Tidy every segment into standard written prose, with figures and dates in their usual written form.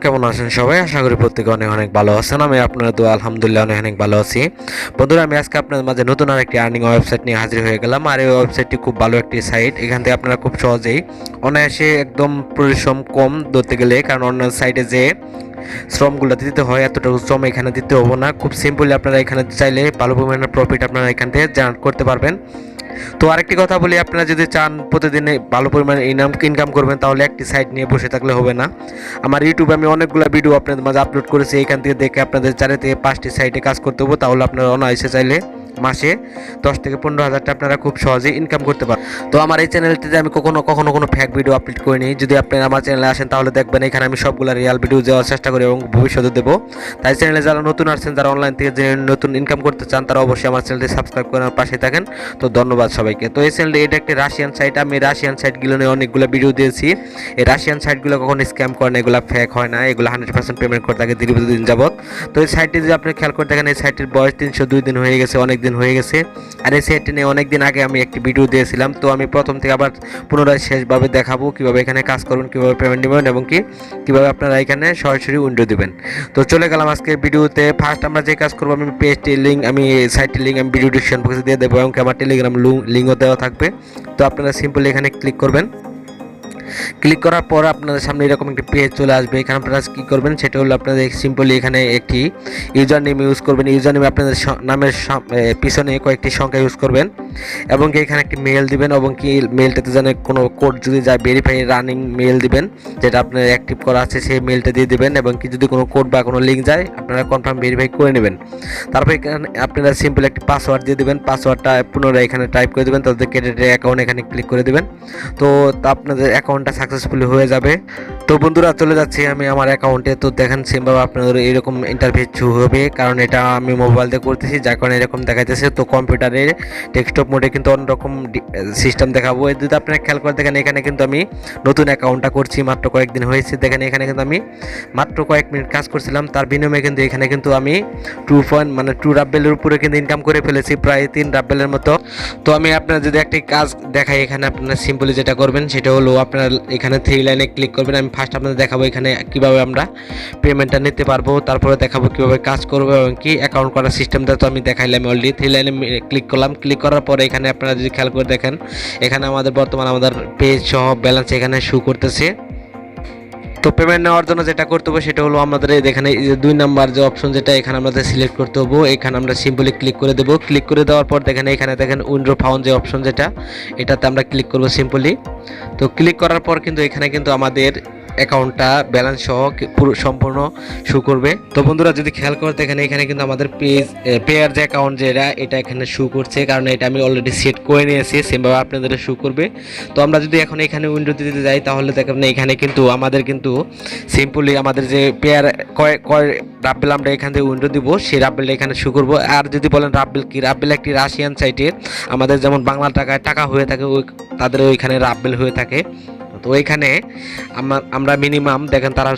কেমন আছেন সবাই? আশা করি প্রত্যেকে অনেক অনেক ভালো আছেন। আমি আপনাদের দোয়া আলহামদুলিল্লাহ অনেক অনেক ভালো আছি। বন্ধুরা, আমি আজকে আপনাদের মাঝে নতুন আরেকটি আর্নিং ওয়েবসাইট নিয়ে হাজির হয়ে গেলাম। আর এই ওয়েবসাইটটি খুব ভালো একটি সাইট। এখান থেকে আপনারা খুব সহজেই অনায়াসে একদম পরিশ্রম কম ধরতে গেলে, কারণ অন্য সাইটে যে শ্রমগুলো দিতে হয় এতটুকু শ্রম এখানে দিতে হবে না। খুব সিম্পলি আপনারা এখানে চাইলে ভালো পরিমাণের প্রফিট আপনারা এখান থেকে জেনারেট করতে পারবেন। তো আরেকটি কথা বলি, আপনারা যদি চান প্রতিদিনে ভালো পরিমাণে ইনকাম করবেন, তাহলে একটি সাইট নিয়ে বসে থাকলে হবে না। আমার ইউটিউবে আমি অনেকগুলো ভিডিও আপনাদের মাঝে আপলোড করেছি। এখান থেকে দেখে আপনাদের 4 থেকে 5টি সাইটে কাজ করতে হবে, তাহলে আপনারা অনায়াসে চাইলে মাসে 10 থেকে 15,000 টাকা আপনারা খুব সহজেই ইনকাম করতে পারেন। তো আমার এই চ্যানেলটিতে আমি কখনো কোনো ফেক ভিডিও আপলোড করিনি। যদি আপনারা আমার চ্যানেলে আসেন তাহলে দেখবেন এখানে আমি সবগুলো রিয়েল ভিডিও দেওয়ার চেষ্টা করি এবং ভবিষ্যতে দেবো। তাই চ্যানেলে যারা নতুন আসছেন, যারা অনলাইন থেকে যে নতুন ইনকাম করতে চান, তারা অবশ্যই আমার চ্যানেলটি সাবস্ক্রাইব করে আমার পাশে থাকেন। তো ধন্যবাদ সবাইকে। তো এই চ্যানেলটি এটা একটি রাশিয়ান সাইট। আমি রাশিয়ান সাইটগুলো নিয়ে অনেকগুলো ভিডিও দিয়েছি। এই রাশিয়ান সাইটগুলো কখনো স্ক্যাম করে না, এগুলো ফেক হয় না, এগুলো 100% পেমেন্ট করে থাকে দীর্ঘদিন যাবত। তো এই সাইটটি যদি আপনি খেয়াল করে দেখেন, এই সাইটটির বয়স 302 দিন হয়ে গেছে, অনেক দিন হয়ে গেছে। আর এই সাইটটি নিয়ে অনেক দিন আগে আমি একটি ভিডিও দিয়েছিলাম। তো আমি প্রথম থেকে আবার পুনরায় শেষভাবে দেখাবো কীভাবে এখানে কাজ করুন, কীভাবে পেমেন্ট নেবেন এবং কীভাবে আপনারা এখানে সরাসরি উইন্ডো দেবেন। তো চলে গেলাম আজকে ভিডিওতে। ফার্স্ট আমরা যে কাজ করবো, আমি পেজটির লিঙ্ক, আমি সাইটের লিঙ্ক আমি ভিডিও ডিসক্রিপশন বক্সে দিয়ে দেবো এবং আমার টেলিগ্রাম লিঙ্কও দেওয়া থাকবে। তো আপনারা সিম্পলি এখানে ক্লিক করবেন। ক্লিক করার পর আপনাদের সামনে এরকম একটি পেজ চলে আসবে। এখানে আপনারা কী করবেন, সেটা হলো আপনাদের সিম্পলি এখানে একটি ইউজার নেম ইউজ করবেন। ইউজার নেমে আপনাদের নামের পিছনে কয়েকটি সংখ্যা ইউজ করবেন এবং এখানে একটি মেল দিবেন এবং কি মেলটাতে যেন কোনো কোড যদি যায় ভেরিফাই রানিং মেল দিবেন, যেটা আপনার অ্যাক্টিভ করা আছে সেই মেলটা দিয়ে দিবেন এবং কি যদি কোনো কোড বা কোনো লিঙ্ক যায় আপনারা কনফার্ম ভেরিফাই করে নেবেন। তারপর এখানে আপনারা সিম্পল একটি পাসওয়ার্ড দিয়ে দেবেন। পাসওয়ার্ডটা পুনরায় এখানে টাইপ করে দেবেন। তাদের ক্রেডিটের অ্যাকাউন্ট এখানে ক্লিক করে দেবেন। তো আপনাদের অ্যাকাউন্টটা সাকসেসফুলি হয়ে যাবে। তো বন্ধুরা, চলে যাচ্ছি আমি আমার অ্যাকাউন্টে। তো দেখেন সেমভাবে আপনাদের এরকম ইন্টারফেস হবে, কারণ এটা আমি মোবাইল দিয়ে করতেছি, যার কারণে এরকম দেখাইতেছে। তো কম্পিউটারের ডেস্কটপ মোডে কিন্তু অন্যরকম সিস্টেম দেখাবো। যদি আপনারা খেয়াল করে দেখেন, এখানে কিন্তু আমি নতুন অ্যাকাউন্টটা করছি, মাত্র কয়েকদিন হয়েছে। দেখেন এখানে কিন্তু আমি মাত্র কয়েক মিনিট কাজ করছিলাম, তার বিনিময়ে কিন্তু এখানে কিন্তু আমি 2 রাব্বেলের উপরে কিন্তু ইনকাম করে ফেলেছি, প্রায় 3 রাব্বেলের মতো। তো আমি আপনার যদি একটি কাজ দেখাই, এখানে আপনারা সিম্পলি যেটা করবেন সেটা হলো আপনার এখানে 3 লাইনে ক্লিক করবেন। আমি ফার্স্ট আপনাদের দেখাবো এখানে কিভাবে আমরা পেমেন্টটা নিতে পারবো, তারপরে দেখাবো কিভাবে কাজ করবো এবং কি অ্যাকাউন্ট করার সিস্টেমটা তো আমি দেখাইলাম অলরেডি। 3 লাইনে ক্লিক করলাম। ক্লিক করার পরে এখানে আপনারা যদি খেয়াল করে দেখেন, এখানে আমাদের বর্তমান আমাদের পেজ সহ ব্যালেন্স এখানে শো করতেছে। তো পেমেন্ট নেওয়ার জন্য যেটা করতে হবে সেটা হলো আমাদের এখানে 2 নাম্বার যে অপশন, যেটা এখানে আমাদের সিলেক্ট করতে হবে। এখানে আমরা সিম্পলি ক্লিক করে দেবো। ক্লিক করে দেওয়ার পর দেখেন এখানে দেখেন উইন্ডো ফাউন্ড যে অপশন, যেটা এটাতে আমরা ক্লিক করবো সিম্পলি। তো ক্লিক করার পর কিন্তু এখানে কিন্তু আমাদের অ্যাকাউন্টটা ব্যালেন্স সহ পুরো সম্পূর্ণ শো করবে। তো বন্ধুরা, যদি খেয়াল করে দেখেন এখানে কিন্তু আমাদের পেয়ার যে অ্যাকাউন্ট যেটা, এটা এখানে শো করছে, কারণ এটা আমি অলরেডি সেট করে নিয়েছি। সেমভাবে আপনাদের শো করবে। তো আমরা যদি এখন এখানে উইন্ডো দিতে যাই, তাহলে দেখেন এখানে কিন্তু আমাদের কিন্তু সিম্পলি আমাদের যে পেয়ার কয় রাব্বেল আমরা এখান থেকে উইন্ডো দিব, সেই রাব্বেলটা এখানে শো করবো। আর যদি বলেন রাব্বেল কি, রাব্বেল একটি রাশিয়ান সাইটের আমাদের যেমন বাংলা টাকায় টাকা হয়ে থাকে, তাদের ওইখানে রাব্বেল হয়ে থাকে। তো এইখানে আমরা মিনিমাম দেখেন তারা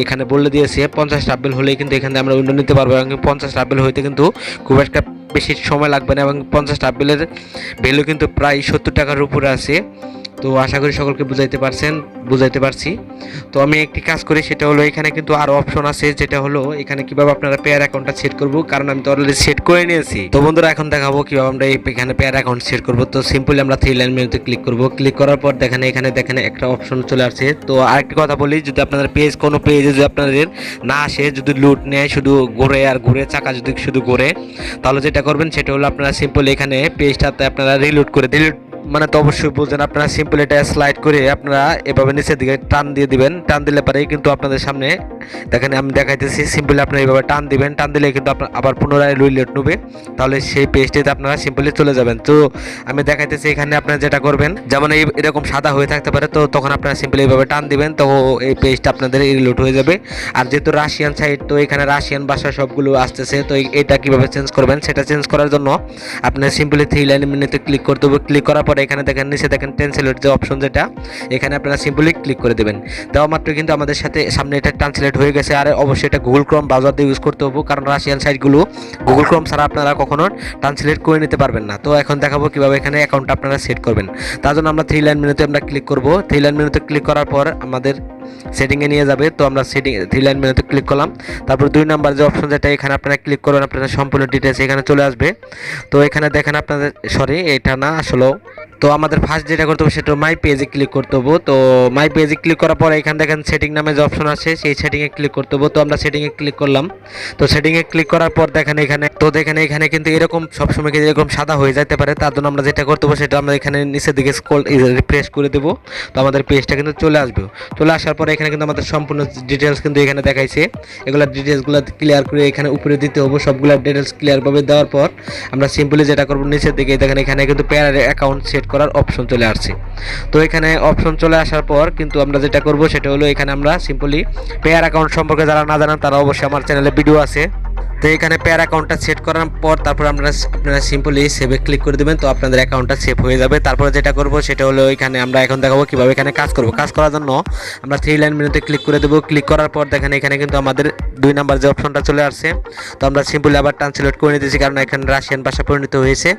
এখানে বলে দিয়েছে 50 রাব্বেল হলেই কিন্তু এখানে আমরা উইন্ডো নিতে পারবো এবং 50 রাব্বেল হইতে কিন্তু খুব একটা বেশি সময় লাগবে না এবং 50 রাব্বেলের ভ্যালু কিন্তু প্রায় 70 টাকার উপরে আছে। তো আশা করি সকলকে বুঝাইতে পারছি। তো আমি একটি কাজ করি, সেটা হলো এখানে কিন্তু আরো অপশন আছে, যেটা হলো এখানে কিভাবে আপনারা পেয়ার অ্যাকাউন্টটা সেট করব, কারণ আমি তো অলরেডি সেট করে নিয়েছি। তো বন্ধুরা, এখন দেখাবো কিভাবে আমরা এখানে পেয়ার অ্যাকাউন্ট সেট করব। তো সিম্পলি আমরা 3 লাইন মেনুতে ক্লিক করব। ক্লিক করার পর দেখেন এখানে একটা অপশন চলে আসছে। তো আরেকটি কথা বলি, যদি আপনাদের কোনো পেজে যদি আপনাদের না আসে, যদি লুট নেয়, শুধু ঘুরে চাকা যদি শুধু ঘুরে, তাহলে যেটা করবেন সেটা হলো আপনারা সিম্পলি এখানে পেজটাতে আপনারা রিলোড করে মানে তো অবশ্যই বুঝছেন, আপনারা সিম্পল এটা স্লাইড করে আপনারা এভাবে নিচের দিকে টান দিয়ে দিবেন। টান দিলে পরেই কিন্তু আপনাদের সামনে দেখেন আমি দেখাইতেছি, সিম্পলি আপনারা এইভাবে টান দিবেন। টান দিলে কিন্তু আপনার আবার পুনরায় রিলোড নেবে, তাহলে সেই পেজটিতে আপনারা সিম্পলি চলে যাবেন। তো আমি দেখাইতেছি এখানে আপনারা যেটা করবেন, যেমন এরকম সাদা হয়ে থাকতে পারে, তো তখন আপনারা সিম্পলি এইভাবে টান দিবেন, তো এই পেজটা আপনাদের রিলোড হয়ে যাবে। আর যেহেতু রাশিয়ান সাইট, তো এখানে রাশিয়ান ভাষা সবগুলো আসতেছে। তো এটা কিভাবে চেঞ্জ করবেন, সেটা চেঞ্জ করার জন্য আপনার সিম্পলি 3 লাইন মেনুতে ক্লিক করতে হবে। ক্লিক করার পরে এখানে দেখেন নিচে দেখেন ট্রান্সলেট যে অপশন, যেটা এখানে আপনারা সিম্পলি ক্লিক করে দেবেন। দেওয়া মাত্র কিন্তু আমাদের সামনে এটা ট্রান্সলেট ট্রান্সলেট হয়ে গেছে। আর অবশ্যই এটা গুগল ক্রোম ব্রাউজার দিয়ে ইউজ করতে হবে, কারণ রাশিয়ান সাইটগুলো গুগল ক্রোম ছাড়া আপনারা কখনো ট্রান্সলেট করে নিতে পারবেন না। তো এখন দেখাবো কীভাবে এখানে অ্যাকাউন্টটা আপনারা সেট করবেন। তার জন্য আমরা 3 লাইন মেনুতে আমরা ক্লিক করব। 3 লাইন মেনুতে ক্লিক করার পর আমাদের সেটিংয়ে নিয়ে যাবে। তো আমরা 3 লাইন মেনুতে ক্লিক করলাম। তারপর 2 নাম্বার যে অপশন, যেটা এখানে আপনারা ক্লিক করবেন, আপনারা সম্পূর্ণ ডিটেলস এখানে চলে আসবে। তো এখানে দেখেন আপনাদের, সরি এটা না আসলে, তো আমাদের ফার্স্ট যেটা করতে হবে সেটা মাই পেজে ক্লিক করতে হবে। তো মাই পেজে ক্লিক করার পর এখানে দেখেন সেটিং নামে যে অপশন আছে, সেই সেটিংয়ে ক্লিক করতে হবে। তো আমরা সেটিংয়ে ক্লিক করলাম। তো সেটিংয়ে ক্লিক করার পর দেখেন এখানে কিন্তু এরকম সবসময় কিন্তু এরকম সাদা হয়ে যেতে পারে। তার জন্য আমরা যেটা করতে হবে সেটা আমরা এখানে নিচের দিকে স্ক্রল রিফ্রেশ করে দেবো। তো আমাদের পেজটা কিন্তু চলে আসবে। চলে আসার পরে এখানে কিন্তু আমাদের সম্পূর্ণ ডিটেলস কিন্তু এখানে দেখাইছে। এগুলো ডিটেলসগুলো ক্লিয়ার করে এখানে উপরে দিতে হবে। সবগুলো ডিটেলস ক্লিয়ারভাবে দেওয়ার পর আমরা সিম্পলি যেটা করবো, নিচের দিকে দেখেন এখানে কিন্তু পেয়ার অ্যাকাউন্ট সেট করার অপশন চলে আসছে। তো এখানে অপশন চলে আসার পর কিন্তু আমরা যেটা করব সেটা হলো, এখানে আমরা সিম্পলি পেয়ার অ্যাকাউন্ট সম্পর্কে যারা না জানেন তারা অবশ্যই আমার চ্যানেলে ভিডিও আছে। তো এখানে পেয়ার অ্যাকাউন্টটা সেট করার পর তারপর আপনারা সিম্পলি সেভে ক্লিক করে দেবেন। তো আপনাদের অ্যাকাউন্টটা সেভ হয়ে যাবে। তারপরে যেটা করব সেটা হলো, এখানে আমরা এখন দেখাবো কীভাবে এখানে কাজ করব। কাজ করার জন্য আমরা 3 লাইন মেনুতে ক্লিক করে দেবো। ক্লিক করার পর দেখেন এখানে কিন্তু আমাদের 2 নাম্বার যে অপশনটা চলে আসছে। তো আমরা সিম্পলি আবার ট্রান্সলেট করে নিতেছি, কারণ এখানে রাশিয়ান ভাষা পরিণত হয়েছে।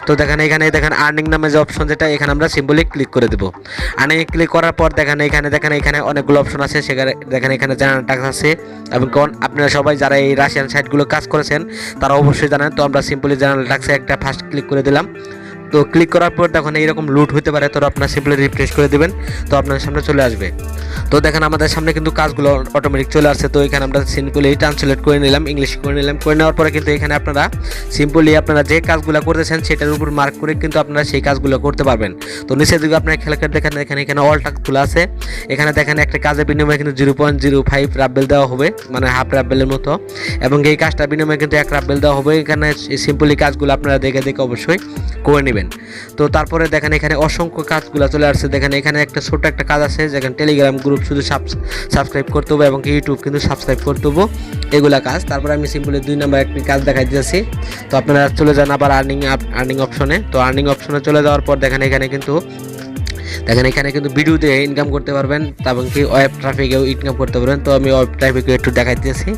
তো এখানে দেখেন আর্নিং নামে যে অপশন, যেটা এখানে আমরা সিম্পলি ক্লিক করে দেবো। আর্নিংয়ে ক্লিক করার পর দেখেন এখানে অনেকগুলো অপশন আছে। সেখানে দেখেন এখানে জেনারেল ট্যাক্স আছে, এবং আপনারা সবাই যারা এই রাশিয়ান সাইটগুলো কাজ করেছেন তারা অবশ্যই জানেন। তো আমরা সিম্পলি জেনারেল ট্যাক্সে একটা ফার্স্ট ক্লিক করে দিলাম। তো ক্লিক করার পর দেখুন এইরকম লুট হতে পারে, তো আপনারা সিম্পলি রিফ্রেশ করে দেবেন। তো আপনার সামনে চলে আসবে। তো দেখেন আমাদের সামনে কিন্তু কাজগুলো অটোমেটিক চলে আসছে। তো এখানে আমরা সিম্পলি ট্রান্সলেট করে নিলাম, ইংলিশ করে নিলাম। করে নেওয়ার পরে কিন্তু এখানে আপনারা সিম্পলি আপনারা যে কাজগুলো করতেছেন সেটার উপর মার্ক করে কিন্তু আপনারা সেই কাজগুলো করতে পারবেন। তো নিচের দিকে আপনারা খেয়াল করে দেখেন এখানে অল টাস্কগুলো আছে। এখানে দেখেন একটা কাজের বিনিময়ে কিন্তু 0.05 রাব্বেল দেওয়া হবে, মানে হাফ রাব্বেলের মতো, এবং এই কাজটার বিনিময়ে কিন্তু 1 রাব্বেল দেওয়া হবে। এখানে সিম্পলি কাজগুলো আপনারা দেখে অবশ্যই করে নেবেন। তো তারপরে দেখেন এখানে অসংখ্য কাজগুলো চলে আসছে। দেখেন এখানে একটা ছোট একটা কাজ আছে, যেখানে টেলিগ্রাম গ্রুপ শুধু সাবস্ক্রাইব করতে হবে, এবং ইউটিউব কিন্তু সাবস্ক্রাইব করতে হবে, এগুলা কাজ। তারপরে আমি সিম্পলি 2 নাম্বার একটি কাজ দেখাই দিয়েছি। তো আপনারা চলে যান আবার আর্নিং অপশনে। তো আর্নিং অপশনে চলে যাওয়ার পর দেখেন এখানে কিন্তু ভিডিও দিয়ে ইনকাম করতে পারবেন, এবং কি ওয়েব ট্রাফিকেও ইনকাম করতে পারবেন। তো আমি ওয়েব ট্রাফিকে একটু দেখাই দিয়েছি।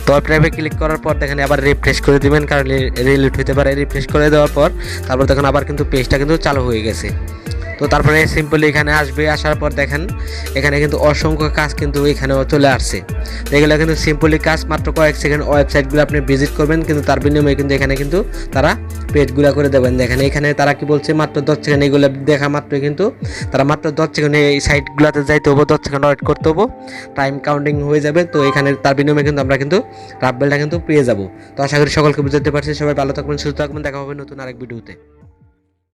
তো ওয়েব ট্রাফিক ক্লিক করার পর দেখেন আবার রিফ্রেশ করে দেবেন, কারণ রিলোড হতে পারে। রিফ্রেশ করে দেওয়ার পর তারপর দেখেন আবার কিন্তু পেজটা কিন্তু চালু হয়ে গেছে। তো তারপরে সিম্পলি এখানে আসবে। আসার পর দেখেন এখানে কিন্তু অসংখ্য কাজ কিন্তু এখানেও চলে আসছে। তো এগুলো কিন্তু সিম্পলি কাজ, মাত্র কয়েক সেকেন্ড ওয়েবসাইটগুলো আপনি ভিজিট করবেন, কিন্তু তার বিনিময়ে কিন্তু এখানে কিন্তু তারা পেজগুলো করে দেবেন। দেখেন এখানে তারা কি বলছে, মাত্র 10 সেকেন্ড এগুলো দেখা মাত্রই কিন্তু তারা মাত্র 10 সেকেন্ড এই সাইটগুলোতে যাইতে হবে, 10 সেকেন্ড ওয়েট করতে হবে, টাইম কাউন্টিং হয়ে যাবে। তো এখানে তার বিনিময়ে কিন্তু আমরা কিন্তু রাব্বেলটা কিন্তু পেয়ে যাব। তো আশা করি সকলকে বুঝতে পারছি। সবাই ভালো থাকবেন, সুস্থ থাকবেন। দেখা হবে নতুন আরেক ভিডিওতে।